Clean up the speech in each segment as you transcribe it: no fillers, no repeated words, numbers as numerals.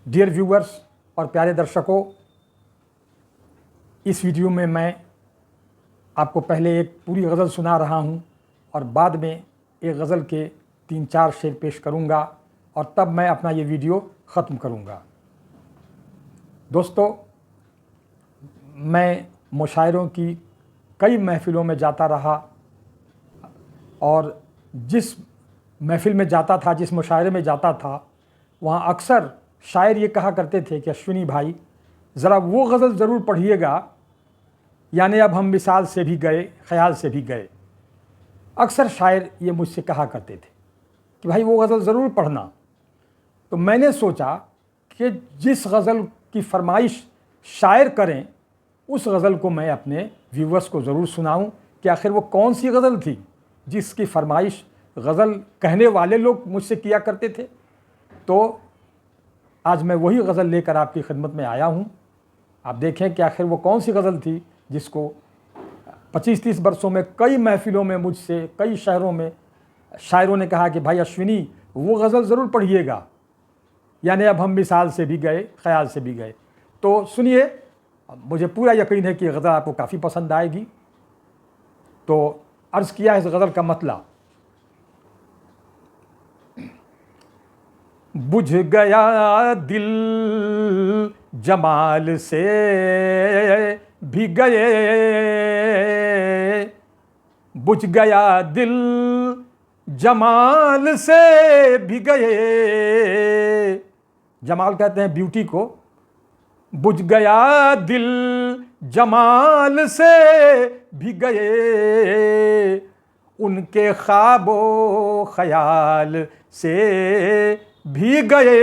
Dear viewers और प्यारे दर्शकों, इस वीडियो में मैं आपको पहले एक पूरी गज़ल सुना रहा हूं और बाद में एक गज़ल के 3-4 शेर पेश करूंगा और तब मैं अपना ये वीडियो ख़त्म करूंगा। दोस्तों, मैं मुशायरों की कई महफ़िलों में जाता रहा और जिस महफ़िल में जाता था, जिस मुशायरे में जाता था, वहाँ अक्सर शायर ये कहा करते थे कि अश्विनी भाई ज़रा वो गज़ल ज़रूर पढ़िएगा, यानी अब हम मिसाल से भी गए, ख़याल से भी गए। अक्सर शायर ये मुझसे कहा करते थे कि भाई वो गज़ल ज़रूर पढ़ना। तो मैंने सोचा कि जिस गज़ल की फरमाइश शायर करें उस गज़ल को मैं अपने व्यूवर्स को ज़रूर सुनाऊं कि आखिर वो कौन सी गज़ल थी जिसकी फरमाइश गज़ल कहने वाले लोग मुझसे किया करते थे। तो आज मैं वही गज़ल लेकर आपकी खिदमत में आया हूँ। आप देखें कि आखिर वो कौन सी गज़ल थी जिसको 25-30 वर्षों में कई महफ़िलों में मुझसे कई शहरों में शायरों ने कहा कि भाई अश्विनी वो गज़ल ज़रूर पढ़िएगा, यानी अब हम मिसाल से भी गए, ख़याल से भी गए। तो सुनिए, मुझे पूरा यकीन है कि गज़ल आपको काफ़ी पसंद आएगी। तो अर्ज़ किया है इस गज़ल का मतलब। बुझ गया दिल जमाल से भी गए, बुझ गया दिल जमाल से भी गए। जमाल कहते हैं ब्यूटी को। बुझ गया दिल जमाल से भी गए, उनके ख्वाबो ख्याल से भी गए,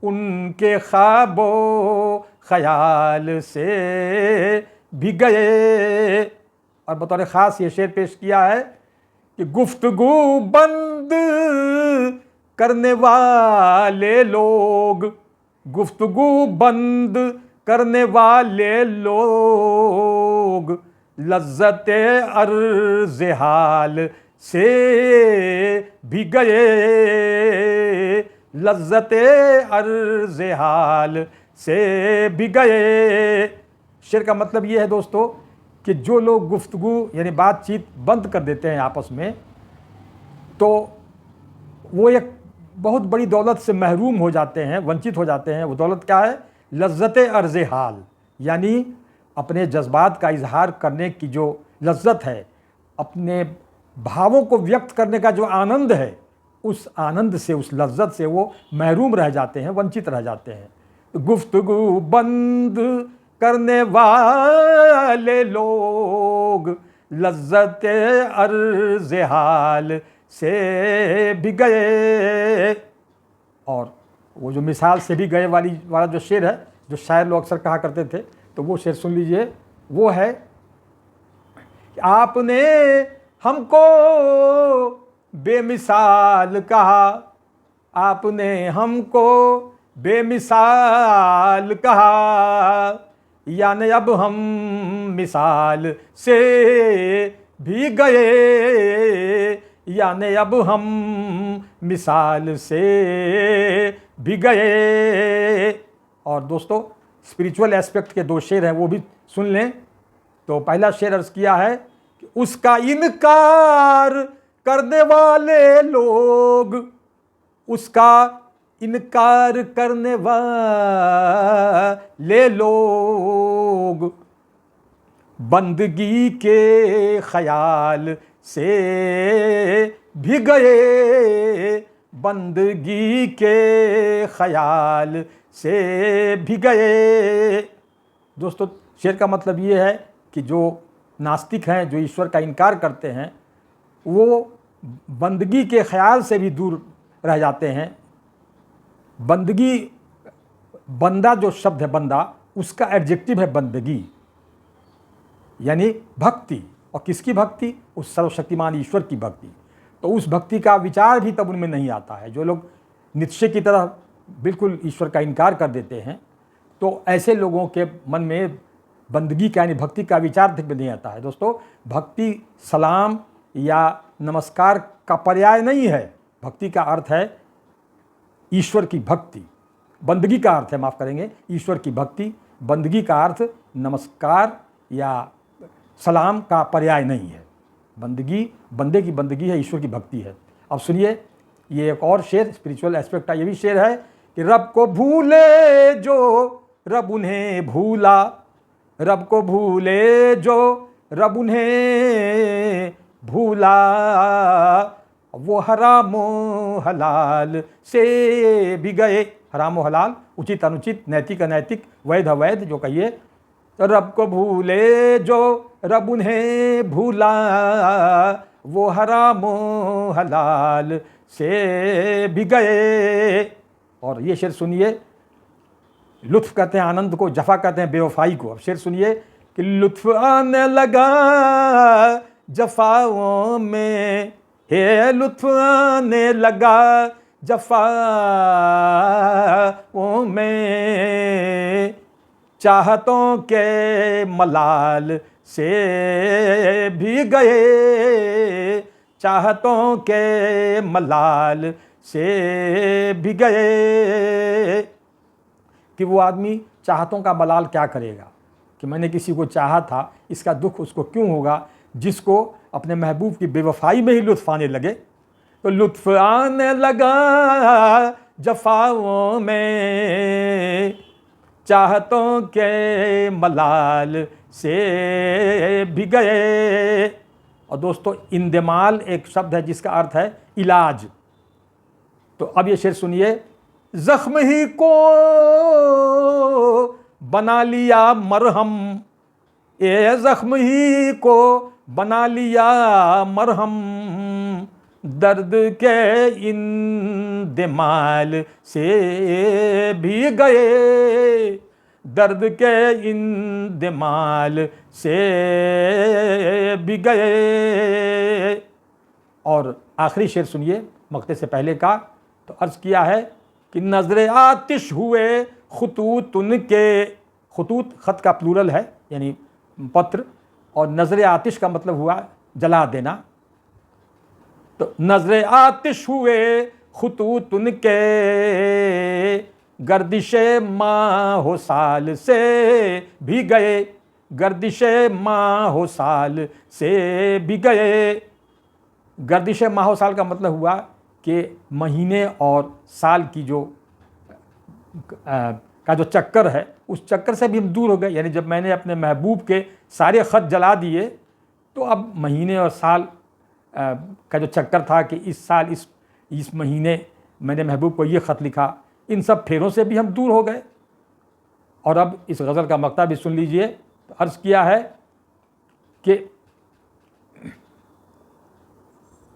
उनके ख्वाबो ख्याल से भी गए। और बतौर ख़ास ये शेर पेश किया है कि गुफ्तगू बंद करने वाले लोग, गुफ्तगू बंद करने वाले लोग लज्जते अर्ज़े हाल से भी गए, लज्जते अर्ज़े हाल से भी गए। शेर का मतलब ये है दोस्तों कि जो लोग गुफ्तगू यानी बातचीत बंद कर देते हैं आपस में, तो वो एक बहुत बड़ी दौलत से महरूम हो जाते हैं, वंचित हो जाते हैं। वो दौलत क्या है? लज्जते अर्ज़े हाल, यानी अपने जज्बात का इजहार करने की जो लज्जत है, अपने भावों को व्यक्त करने का जो आनंद है, उस आनंद से, उस लज्जत से वो महरूम रह जाते हैं, वंचित रह जाते हैं। गुफ्तगू बंद करने वाले लोग लज्जते अर्ज़े हाल से भी गए। और वो जो मिसाल से भी गए वाला जो शेर है, जो शायर लोग अक्सर कहा करते थे, तो वो शेर सुन लीजिए। वो है कि आपने हमको बेमिसाल कहा, आपने हमको बेमिसाल कहा, यानी अब हम मिसाल से भी गए, यानी अब हम मिसाल से भी गए। और दोस्तों, स्पिरिचुअल एस्पेक्ट के 2 शेर हैं, वो भी सुन लें। तो पहला शेर अर्ज़ किया है कि उसका इनकार करने वाले लोग, उसका इनकार करने वाले लोग बंदगी के ख्याल से भी गए, बंदगी के ख्याल से भी गए। दोस्तों, शेर का मतलब ये है कि जो नास्तिक हैं, जो ईश्वर का इनकार करते हैं, वो बंदगी के ख्याल से भी दूर रह जाते हैं। बंदगी, बंदा जो शब्द है बंदा, उसका एडजेक्टिव है बंदगी, यानी भक्ति। और किसकी भक्ति? उस सर्वशक्तिमान ईश्वर की भक्ति। तो उस भक्ति का विचार भी तब उनमें नहीं आता है। जो लोग निश्चय की तरह बिल्कुल ईश्वर का इनकार कर देते हैं, तो ऐसे लोगों के मन में बंदगी का यानी भक्ति का विचार तक भी नहीं आता है। दोस्तों, भक्ति सलाम या नमस्कार का पर्याय नहीं है। भक्ति का अर्थ है ईश्वर की भक्ति, बंदगी का अर्थ है, माफ़ करेंगे, ईश्वर की भक्ति, बंदगी का अर्थ नमस्कार या सलाम का पर्याय नहीं है। बंदगी, बंदे की बंदगी है, ईश्वर की भक्ति है। अब सुनिए, ये एक और शेर, स्पिरिचुअल एस्पेक्ट का ये भी शेर है कि रब को भूले जो रब उन्हें भूला, रब को भूले जो रब उन्हें भूला, वो हरामो हलाल से भी गए। हरामो हलाल, उचित अनुचित, नैतिक अनैतिक, वैध अवैध जो कहिए। तो रब को भूले जो रब उन्हें भूला, वो हरामो हलाल से भी गए। और ये शेर सुनिए, लुत्फ कहते हैं आनंद को, जफा कहते हैं बेवफाई को। अब शेर सुनिए कि लुत्फ आने लगा जफाओं में, हे लुत्फ आने लगा जफाओं में, चाहतों के मलाल से भी गए, चाहतों के मलाल से भी गए। कि वो आदमी चाहतों का मलाल क्या करेगा, कि मैंने किसी को चाहा था, इसका दुख उसको क्यों होगा, जिसको अपने महबूब की बेवफाई में ही लुत्फ आने लगे। तो लुत्फ आने लगा जफाओं में, चाहतों के मलाल से भी गए। और दोस्तों, इंदमाल एक शब्द है जिसका अर्थ है इलाज। तो अब ये शेर सुनिए, जख्म ही को बना लिया मरहम, ये जख्म ही को बना लिया मरहम, दर्द के इंदमाल से भी गए, दर्द के इंदमाल से भी गए। और आखिरी शेर सुनिए मक्ते से पहले का। तो अर्ज़ किया है कि नज़र आतिश हुए खुतूत उनके, खुतूत ख़त का प्लूरल है यानी पत्र, और नज़र आतिश का मतलब हुआ जला देना। तो नज़र आतिश हुए खुतूत उनके, गर्दिश माहो साल से भी गए, गर्दिश माहो साल से भी गए। गर्दिश माहो साल का मतलब हुआ कि महीने और साल की जो का जो चक्कर है, उस चक्कर से भी हम दूर हो गए। यानी जब मैंने अपने महबूब के सारे ख़त जला दिए, तो अब महीने और साल का जो चक्कर था कि इस साल इस महीने मैंने महबूब को ये ख़त लिखा, इन सब फेरों से भी हम दूर हो गए। और अब इस गज़ल का मक्ता भी सुन लीजिए। तो अर्ज़ किया है कि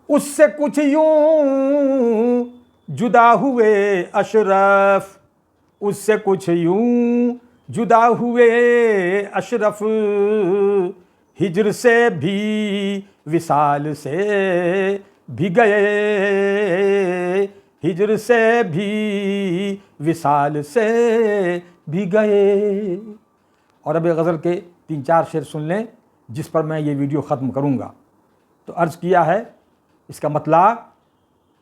उससे कुछ यूं जुदा हुए अशरफ, उससे कुछ यूं जुदा हुए अशरफ, हिज्र से भी विसाल से भी गए, हिज्र से भी विसाल से भी गए। और अब गज़ल के 3-4 शेर सुन लें जिस पर मैं ये वीडियो ख़त्म करूँगा। तो अर्ज़ किया है, इसका मतलब,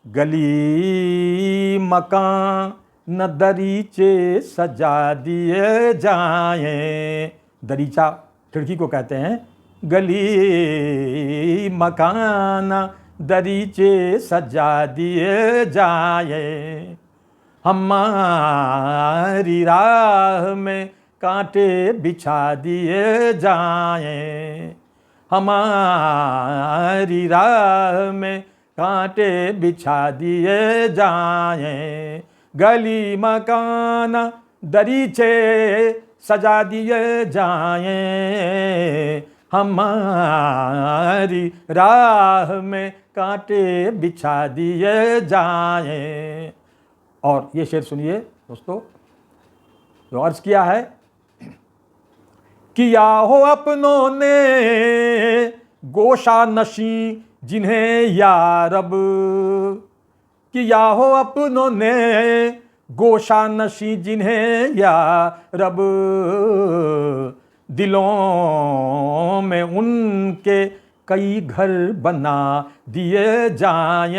गली मकान न दरीचे सजा दिए जाएं, दरीचा खिड़की को कहते हैं, गली मकान दरीचे सजा दिए जाएं, हमारी राह में कांटे बिछा दिए जाएं, हमारी राह में कांटे बिछा दिए जाएं, गली मकान दरीचे सजा दिए जाएं, हमारी राह में कांटे बिछा दिए जाएं। और ये शेर सुनिए दोस्तों, जो अर्ज़ किया है, किया हो अपनों ने गोशा नशी जिन्हें या रब, किया हो अपनों ने गोशा नशी जिन्हें या रब, दिलों में उनके कई घर बना दिए जाएं,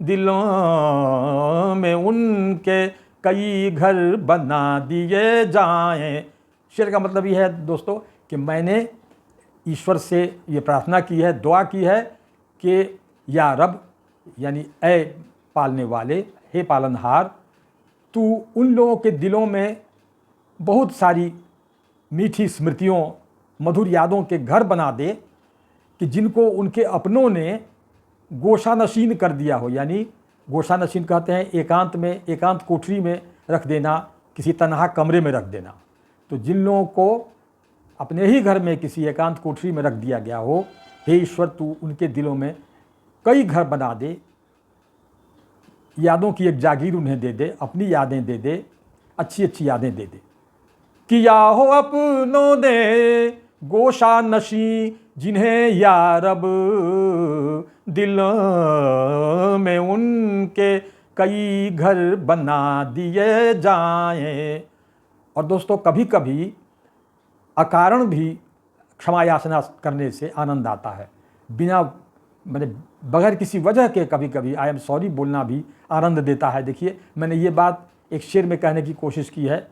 दिलों में उनके कई घर बना दिए जाएं। शेर का मतलब ये है दोस्तों कि मैंने ईश्वर से ये प्रार्थना की है, दुआ की है कि या रब, यानी ऐ पालने वाले, हे पालनहार, तू उन लोगों के दिलों में बहुत सारी मीठी स्मृतियों, मधुर यादों के घर बना दे कि जिनको उनके अपनों ने गोशानशीन कर दिया हो। यानी गोशानशीन कहते हैं एकांत में, एकांत कोठरी में रख देना, किसी तनहा कमरे में रख देना। तो जिन लोगों को अपने ही घर में किसी एकांत कोठरी में रख दिया गया हो, हे ईश्वर तू उनके दिलों में कई घर बना दे, यादों की एक जागीर उन्हें दे दे, अपनी यादें दे दे, अच्छी अच्छी यादें दे दे। किया हो अपनों ने गोशा नशी जिन्हें या रब, दिलों में उनके कई घर बना दिए जाएं। और दोस्तों कभी कभी अकारण भी क्षमा याचना करने से आनंद आता है। बिना बगैर किसी वजह के कभी कभी आई एम सॉरी बोलना भी आनंद देता है। देखिए मैंने ये बात एक शेर में कहने की कोशिश की है।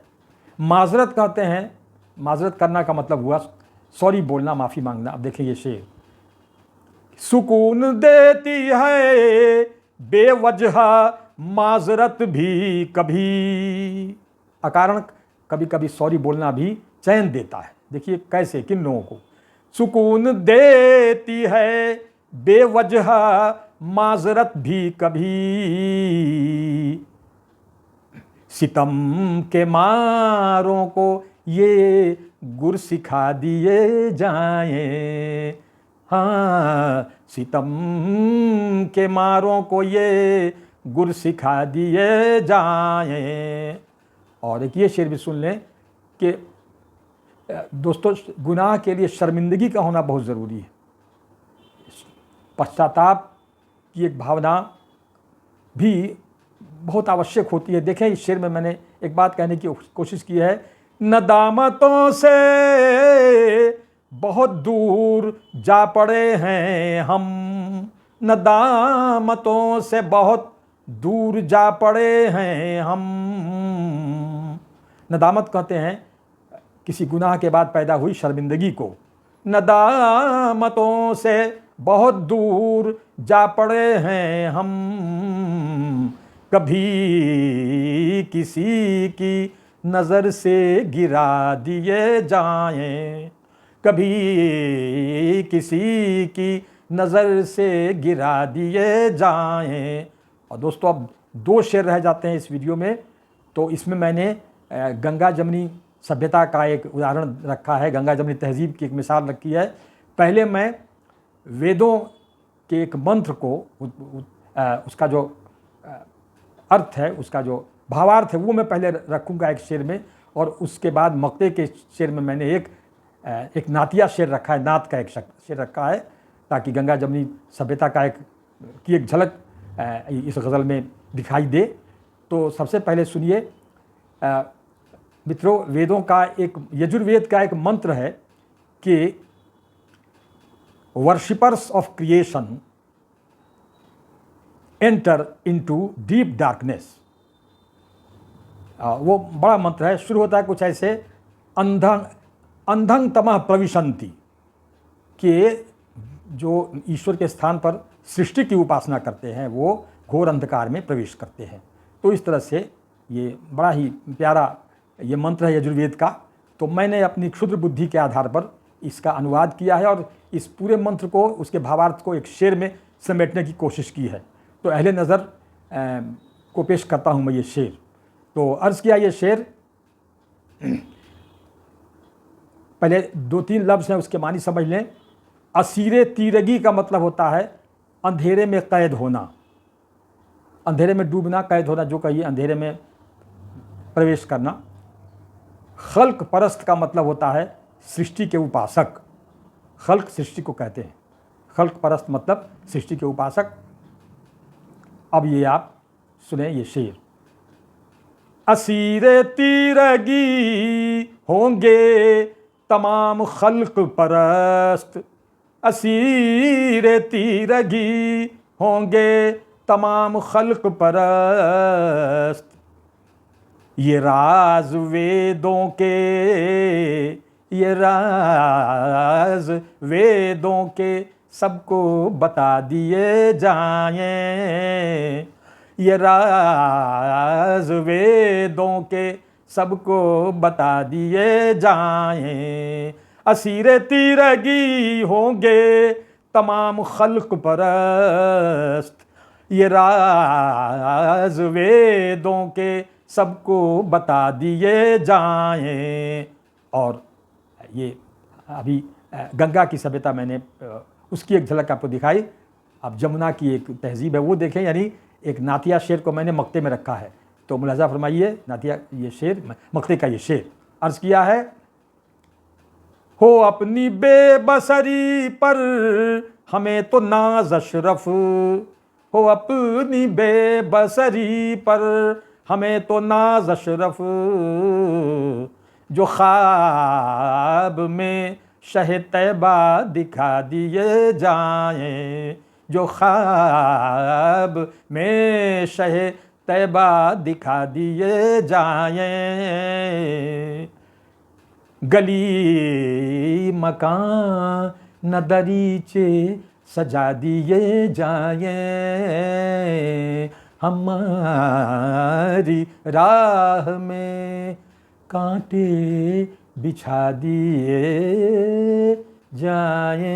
माजरत कहते हैं, माजरत करना का मतलब हुआ सॉरी बोलना, माफ़ी मांगना। अब देखिए ये शेर, सुकून देती है बेवजह माजरत भी कभी, अकारण कभी कभी सॉरी बोलना भी चैन देता है। देखिए कैसे, किन लोगों को, सुकून देती है बेवजह माजरत भी कभी, सितम के मारों को ये गुर सिखा दिए जाएं। हाँ, सितम के मारों को ये गुर सिखा दिए जाएं। और एक ये शेर भी सुन लें कि दोस्तों गुनाह के लिए शर्मिंदगी का होना बहुत ज़रूरी है। पश्चाताप की एक भावना भी बहुत आवश्यक होती है। देखें इस शेर में मैंने एक बात कहने की कोशिश की है, नदामतों से बहुत दूर जा पड़े हैं हम, नदामतों से बहुत दूर जा पड़े हैं हम। नदामत कहते हैं किसी गुनाह के बाद पैदा हुई शर्मिंदगी को। नदामतों से बहुत दूर जा पड़े हैं हम, कभी किसी की नज़र से गिरा दिए जाएं, कभी किसी की नज़र से गिरा दिए जाएं। और दोस्तों अब दो शेर रह जाते हैं इस वीडियो में। तो इसमें मैंने गंगा जमनी सभ्यता का एक उदाहरण रखा है, गंगा जमनी तहजीब की एक मिसाल रखी है। पहले मैं वेदों के एक मंत्र को उसका जो अर्थ है, उसका जो भावार्थ है वो मैं पहले रखूँगा एक शेर में, और उसके बाद मक्ते के शेर में मैंने एक नातिया शेर रखा है, नात का एक शेर रखा है, ताकि गंगा जमनी सभ्यता का एक झलक इस गज़ल में दिखाई दे। तो सबसे पहले सुनिए मित्रों, वेदों का एक, यजुर्वेद का एक मंत्र है कि worshippers of creation enter into deep darkness. वो बड़ा मंत्र है, शुरू होता है कुछ ऐसे, अंधं तमः प्रविशन्ति, कि जो ईश्वर के स्थान पर सृष्टि की उपासना करते हैं वो घोर अंधकार में प्रवेश करते हैं। तो इस तरह से ये बड़ा ही प्यारा ये मंत्र है यजुर्वेद का। तो मैंने अपनी क्षुद्र बुद्धि के आधार पर इसका अनुवाद किया है और इस पूरे मंत्र को, उसके भावार्थ को एक शेर में समेटने की कोशिश की है। तो अहले नज़र को पेश करता हूँ मैं ये शेर। तो अर्ज़ किया ये शेर, पहले दो तीन लफ्ज़ हैं उसके मानी समझ लें। असीरे तीरगी का मतलब होता है अंधेरे में कैद होना, अंधेरे में डूबना, कैद होना जो कहिए, अंधेरे में प्रवेश करना। खल्क परस्त का मतलब होता है सृष्टि के उपासक, खल्क सृष्टि को कहते हैं, खल्क परस्त मतलब सृष्टि के उपासक। अब ये आप सुने ये शेर, असीरे तीरगी होंगे तमाम खल्क परस्त, असीरे तीरगी होंगे तमाम खल्क परस्त। ये राज वेदों के, ये राज वेदों के सबको बता दिए जाएं। ये राज वेदों के सबको बता दिए जाएं। असीरे तीरगी होंगे तमाम खल्क परस्त। ये राज वेदों के सबको बता दिए जाएं। और ये अभी गंगा की सभ्यता मैंने उसकी एक झलक आपको दिखाई। अब जमुना की एक तहजीब है वो देखें, यानी एक नातिया शेर को मैंने मक्ते में रखा है, तो मुलाजा फरमाइए नातिया ये शेर, मक्ते का ये शेर अर्ज किया है। हो अपनी बेबसरी पर हमें तो नाज अशरफ, हो अपनी बेबसरी पर हमें तो नाज अशरफ। जो ख्वाब में शह तैबा दिखा दिए जाएं, जो ख्वाब में शह तैबा दिखा दिए जाएं। गली मकान न दरीचे सजा दिए जाएं। हमारी राह में कांटे बिछा दिए जाएं।